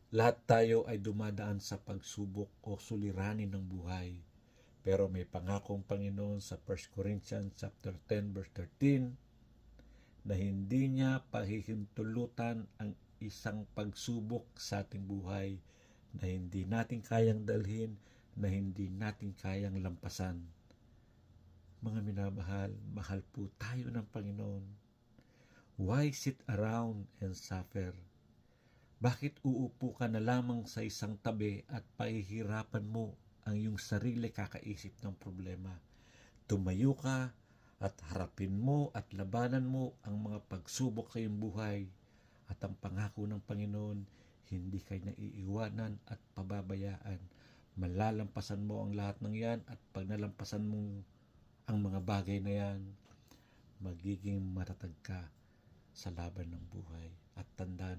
Lahat tayo ay dumadaan sa pagsubok o suliranin ng buhay. Pero may pangakong Panginoon sa 1 Corinthians chapter 10 verse 13 na hindi niya pahihintulutan ang isang pagsubok sa ating buhay na hindi natin kayang dalhin, na hindi natin kayang lampasan. Mga minamahal, mahal po tayo ng Panginoon. Why sit around and suffer? Bakit uupo ka na lamang sa isang tabi at pahihirapan mo ang iyong sarili kakaisip ng problema? Tumayo ka at harapin mo at labanan mo ang mga pagsubok sa iyong buhay. At ang pangako ng Panginoon, hindi kayo naiiwanan at pababayaan. Malalampasan mo ang lahat ng yan, at pag nalampasan mo ang mga bagay na yan, magiging matatag ka sa laban ng buhay. At tandaan